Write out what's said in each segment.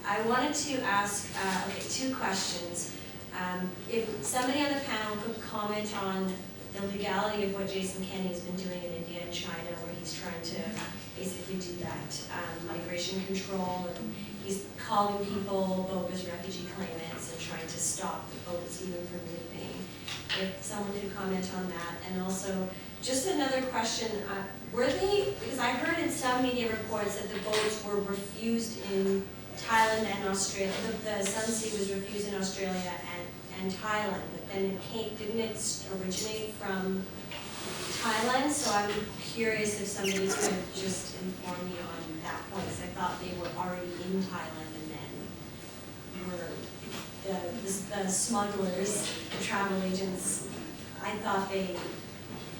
I wanted to ask two questions. If somebody on the panel could comment on the legality of what Jason Kenney has been doing in India and China, where he's trying to basically do that migration control, and he's calling people bogus refugee claimants and trying to stop the boats even from leaving. If someone could comment on that. And also, just another question, were they, because I heard in some media reports that the boats were refused in Thailand and Australia. The Sunsea was refused in Australia and Thailand, but then didn't it originate from Thailand? So I'm curious if somebody could just inform me on that point, because I thought they were already in Thailand and then were the smugglers, the travel agents, I thought they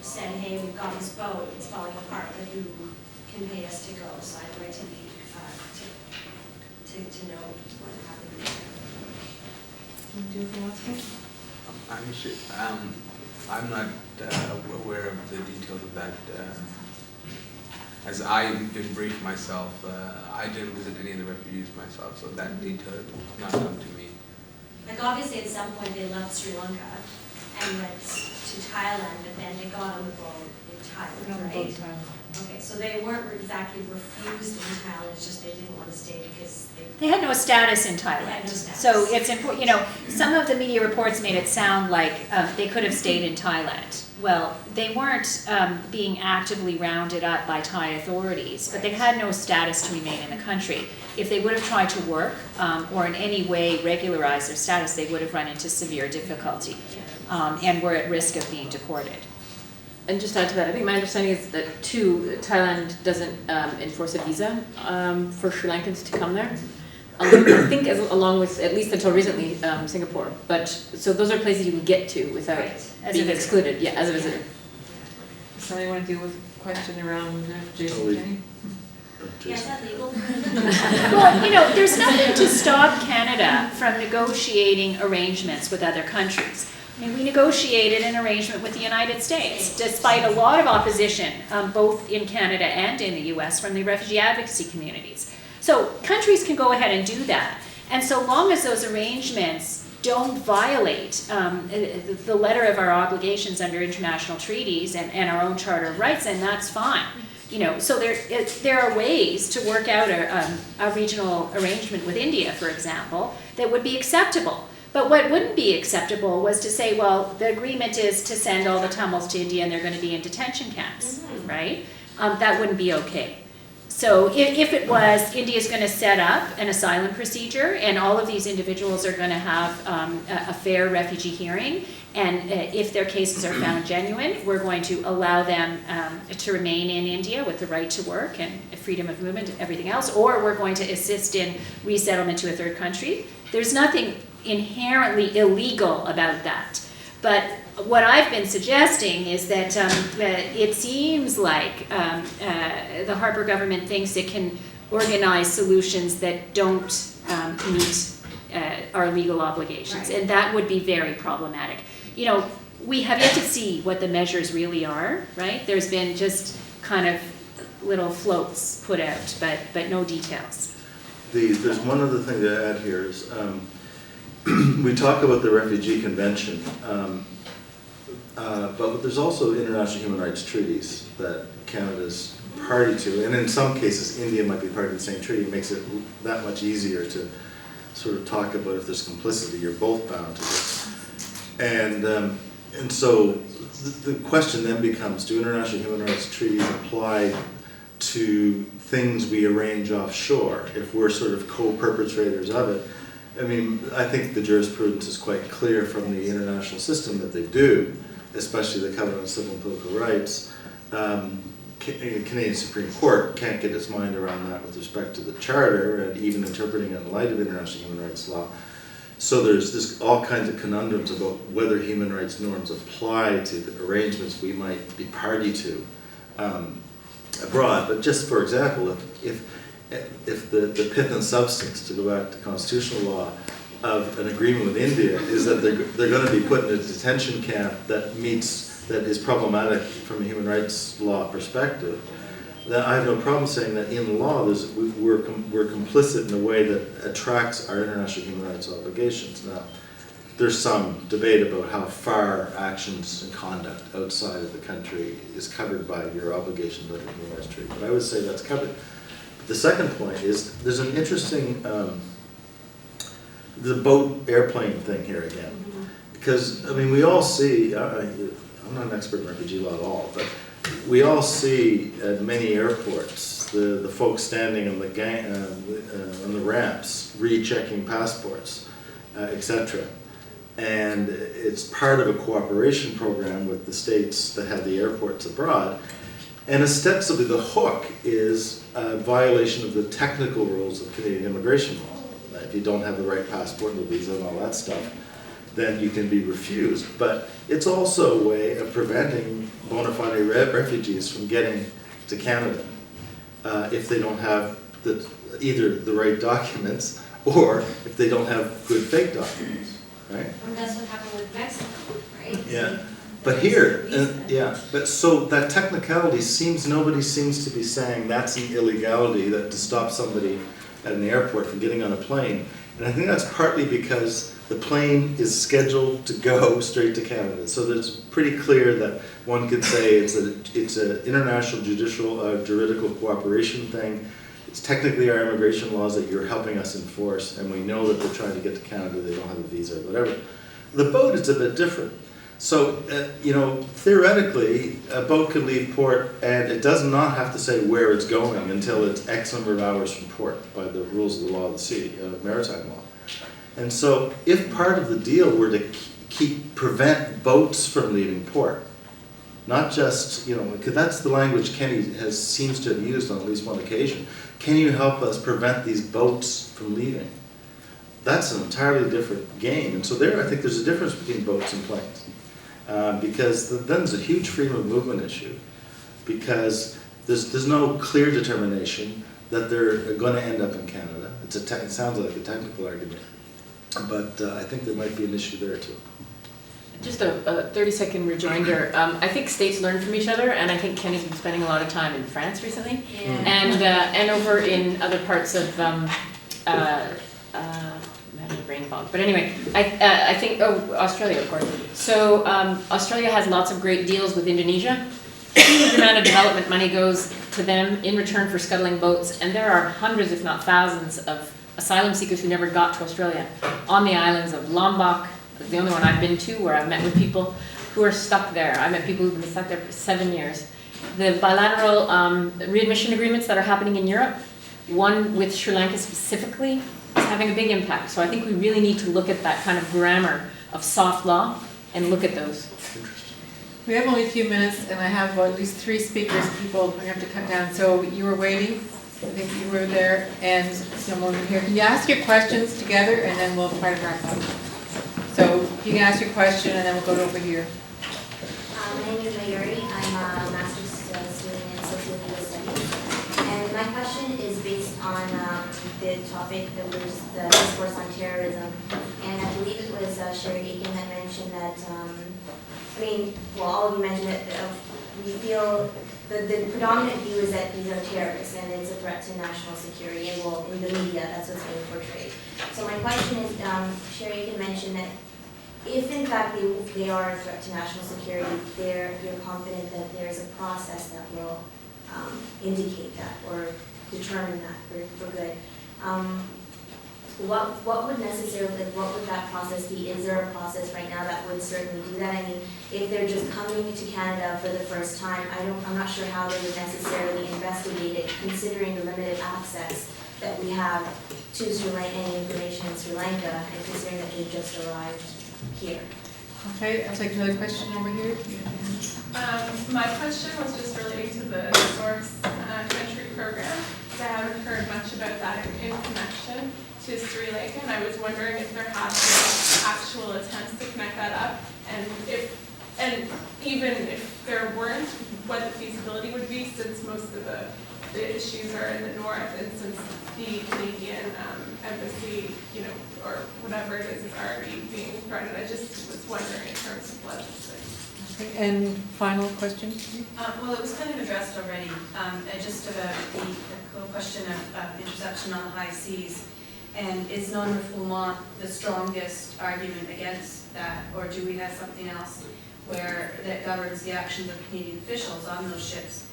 said, hey, we've got this boat, it's falling apart, but who can pay us to go? So I'd like to be to know what happened there. Do you want to I'm not aware of the details of that. As I've been briefed myself, I didn't visit any of the refugees myself, so that detail is not known to me. Like obviously at some point they left Sri Lanka and went to Thailand, but then they got on the boat in Thailand, right? Okay, so they weren't exactly refused in Thailand, it's just they didn't want to stay because they had no status in Thailand. They had no status. So it's important, you know, some of the media reports made it sound like they could have stayed in Thailand. Well, they weren't being actively rounded up by Thai authorities, but they had no status to remain in the country. If they would have tried to work or in any way regularize their status, they would have run into severe difficulty and were at risk of being deported. And just to add to that, I think my understanding is that Thailand doesn't enforce a visa for Sri Lankans to come there. I think along with, at least until recently, Singapore. But so those are places you can get to without being excluded. Yeah, as a visitor. Does somebody want to deal with a question around Jason Kenney? Yeah, is that legal? Well, you know, there's nothing to stop Canada from negotiating arrangements with other countries. I mean, we negotiated an arrangement with the United States, despite a lot of opposition, both in Canada and in the US, from the refugee advocacy communities. So countries can go ahead and do that. And so long as those arrangements don't violate the letter of our obligations under international treaties and our own Charter of Rights, then that's fine. You know, so there are ways to work out a regional arrangement with India, for example, that would be acceptable. But what wouldn't be acceptable was to say, well, the agreement is to send all the Tamils to India and they're going to be in detention camps, right? That wouldn't be okay. So if it was, India's going to set up an asylum procedure and all of these individuals are going to have a fair refugee hearing, and if their cases are found genuine, we're going to allow them to remain in India with the right to work and freedom of movement and everything else, or we're going to assist in resettlement to a third country. There's nothing inherently illegal about that. But what I've been suggesting is that it seems like the Harper government thinks it can organize solutions that don't meet our legal obligations, right. And that would be very problematic. You know, we have yet to see what the measures really are, right? There's been just kind of little floats put out, but no details. There's one other thing to add here is we talk about the Refugee Convention, but there's also international human rights treaties that Canada's party to, and in some cases India might be part of the same treaty. It makes it that much easier to sort of talk about if there's complicity, you're both bound to this. And so the question then becomes, do international human rights treaties apply to things we arrange offshore if we're sort of co-perpetrators of it? I mean, I think the jurisprudence is quite clear from the international system that they do, especially the Covenant of Civil and Political Rights. Canadian Supreme Court can't get its mind around that with respect to the Charter and even interpreting it in light of international human rights law. So there's all kinds of conundrums about whether human rights norms apply to the arrangements we might be party to abroad. But just for example, if the pith and substance, to go back to constitutional law, of an agreement with India is that they're going to be put in a detention camp that is problematic from a human rights law perspective, that I have no problem saying that in law, we're complicit in a way that attracts our international human rights obligations. Now, there's some debate about how far actions and conduct outside of the country is covered by your obligations under the Human Rights Treaty, but I would say that's covered. The second point is there's an interesting, the boat airplane thing here again. Because, I mean, we all see, I'm not an expert in refugee law at all, but we all see at many airports the folks standing on the ramps, rechecking passports, etc. And it's part of a cooperation program with the states that have the airports abroad. And ostensibly the hook is a violation of the technical rules of Canadian immigration law. If you don't have the right passport and the visa and all that stuff, then you can be refused. But it's also a way of preventing bona fide refugees from getting to Canada if they don't have either the right documents or if they don't have good fake documents, right? And that's what happened with Mexico, right? Yeah. But here, but so that technicality nobody seems to be saying that's an illegality to stop somebody at an airport from getting on a plane. And I think that's partly because the plane is scheduled to go straight to Canada. So it's pretty clear that one could say it's an international juridical cooperation thing. It's technically our immigration laws that you're helping us enforce, and we know that they're trying to get to Canada, they don't have a visa or whatever. The boat is a bit different. So, theoretically, a boat could leave port and it does not have to say where it's going until it's X number of hours from port by the rules of the law of the sea, maritime law. And so, if part of the deal were to prevent boats from leaving port, not just, because that's the language Kenny seems to have used on at least one occasion. Can you help us prevent these boats from leaving? That's an entirely different game. And so I think there's a difference between boats and planes. Because then there's a huge freedom of movement issue. Because there's no clear determination that they're going to end up in Canada. It sounds like a technical argument. But I think there might be an issue there too. Just a 30-second rejoinder. I think states learn from each other, and I think Kenny's been spending a lot of time in France recently, and over in other parts of I'm having a brain fog. But anyway, I think Australia, of course. So Australia has lots of great deals with Indonesia. A huge amount of development money goes to them in return for scuttling boats, and there are hundreds, if not thousands, of asylum seekers who never got to Australia on the islands of Lombok. The only one I've been to where I've met with people who are stuck there. I met people who've been stuck there for 7 years. The bilateral readmission agreements that are happening in Europe, one with Sri Lanka specifically, is having a big impact. So I think we really need to look at that kind of grammar of soft law and look at those. We have only a few minutes, and I have at least 3 speakers. People I have to cut down. So you were waiting. I think you were there, and someone here. Can you ask your questions together, and then we'll try to wrap up. So you can ask your question, and then we'll go over here. My name is Mayuri. I'm a master's student in sociological studies. And my question is based on the topic that was the discourse on terrorism. And I believe it was Sherry Aiken that mentioned that, all of you mentioned that we feel the predominant view is that these are terrorists and it's a threat to national security. And in the media, that's what's being portrayed. So my question is, Sherry Aiken mentioned that if in fact they are a threat to national security, you're confident that there's a process that will indicate that or determine that for good. What would that process be? Is there a process right now that would certainly do that? I mean, if they're just coming to Canada for the first time, I'm not sure how they would necessarily investigate it, considering the limited access that we have to Sri Lanka, any information in Sri Lanka, and considering that they just arrived here. Okay, I'll take another question over here. My question was just relating to the source country program, because I haven't heard much about that in connection to Sri Lanka, and I was wondering if there had been actual attempts to connect that up, and even if there weren't, what the feasibility would be, since most of the issues are in the north, and since the Canadian embassy, or whatever it is already being threatened. I just was wondering in terms of logistics. And final question? Well, it was kind of addressed already, and just about the question of interception on the high seas. And is non-refoulement the strongest argument against that, or do we have something else that governs the actions of Canadian officials on those ships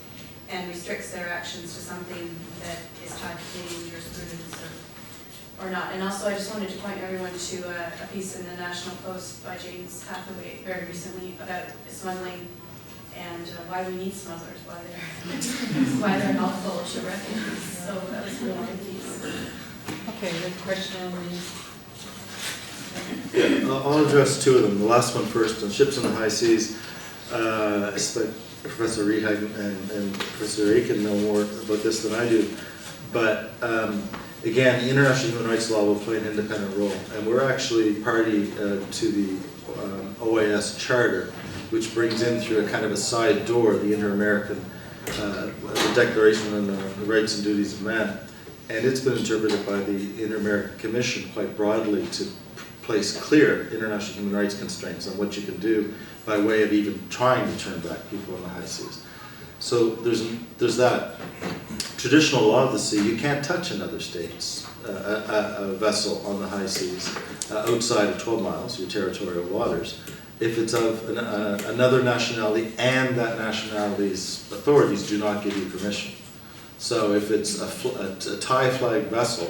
and restricts their actions to something that is tied to Canadian jurisprudence or not? And also, I just wanted to point everyone to a piece in the National Post by James Hathaway very recently about smuggling and why we need smugglers, why they're helpful to refugees. So that was a really good piece. Okay, good question on these. Yeah, I'll address two of them. The last one first, on ships in the high seas. I expect Professor Rehag and Professor Aiken know more about this than I do. But again, international human rights law will play an independent role. And we're actually party to the OAS Charter, which brings in through a kind of a side door the Inter-American the Declaration on the Rights and Duties of Man. And it's been interpreted by the Inter-American Commission quite broadly to place clear international human rights constraints on what you can do by way of even trying to turn back people in the high seas. So there's that. Traditional law of the sea, you can't touch another state's a vessel on the high seas outside of 12 miles, your territorial waters, if it's of another nationality and that nationality's authorities do not give you permission. So if it's a Thai flag vessel,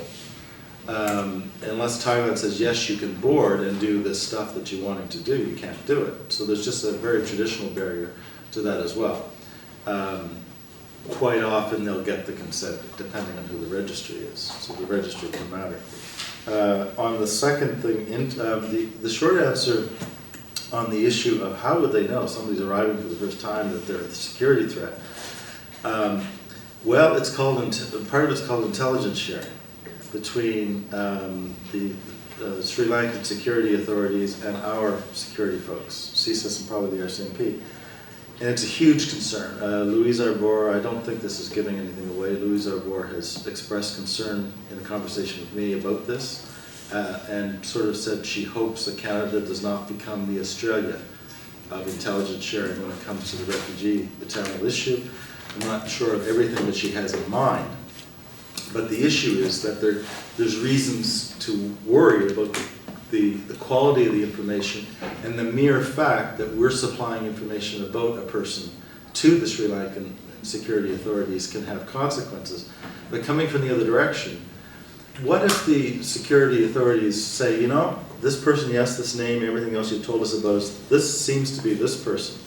unless Thailand says, yes, you can board and do this stuff that you're wanting to do, you can't do it. So there's just a very traditional barrier to that as well. Quite often they'll get the consent, depending on who the registry is. So the registry can matter. On the second thing, the short answer on the issue of how would they know somebody's arriving for the first time that they're a security threat, well, it's called, part of it's called intelligence sharing between the Sri Lankan security authorities and our security folks, CSIS and probably the RCMP. And it's a huge concern. Louise Arbour, I don't think this is giving anything away, Louise Arbour has expressed concern in a conversation with me about this and sort of said she hopes that Canada does not become the Australia of intelligence sharing when it comes to the refugee maternal issue. I'm not sure of everything that she has in mind, but the issue is that there's reasons to worry about the quality of the information and the mere fact that we're supplying information about a person to the Sri Lankan security authorities can have consequences. But coming from the other direction, what if the security authorities say, you know, this person, yes, this name, everything else you told us about, this seems to be this person.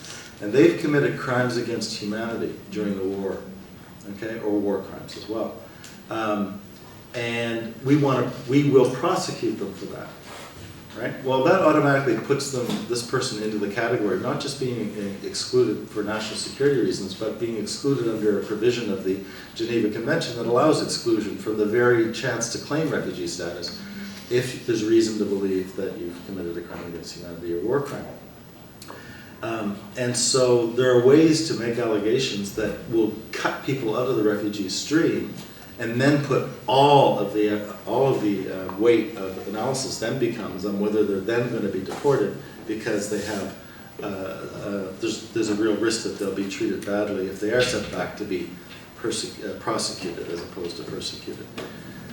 And they've committed crimes against humanity during the war, okay, or war crimes as well. And we will prosecute them for that, right? Well, that automatically puts this person into the category of not just being excluded for national security reasons, but being excluded under a provision of the Geneva Convention that allows exclusion from the very chance to claim refugee status if there's reason to believe that you've committed a crime against humanity or war crime. And so there are ways to make allegations that will cut people out of the refugee stream, and then put all of the weight of analysis then becomes on whether they're then going to be deported because they have there's a real risk that they'll be treated badly if they are sent back to be prosecuted as opposed to persecuted.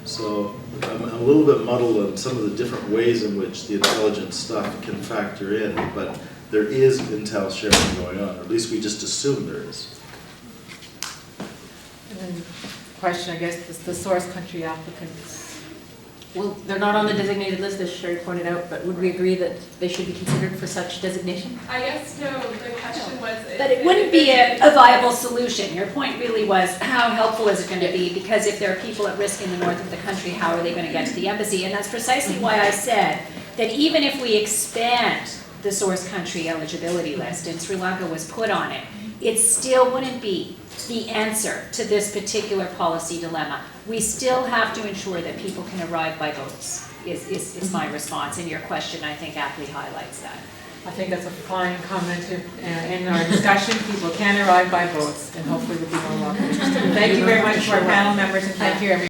So I'm a little bit muddled on some of the different ways in which the intelligence stuff can factor in, but there is intel sharing going on, or at least we just assume there is. And then question, I guess, is the source country applicants. Well, they're not on the designated list, as Sherry pointed out, but would we agree that they should be considered for such designation? I guess, no, the question was. But it wouldn't be a viable solution. Your point really was, how helpful is it going to be? Because if there are people at risk in the north of the country, how are they going to get to the embassy? And that's precisely why I said that even if we expand the source country eligibility list and Sri Lanka was put on it, it still wouldn't be the answer to this particular policy dilemma. We still have to ensure that people can arrive by boats, is my response. And your question, I think, aptly highlights that. I think that's a fine comment to end our discussion. People can arrive by boats, and hopefully there'll be more welcome. Thank you very much to our panel members, and thank you everyone.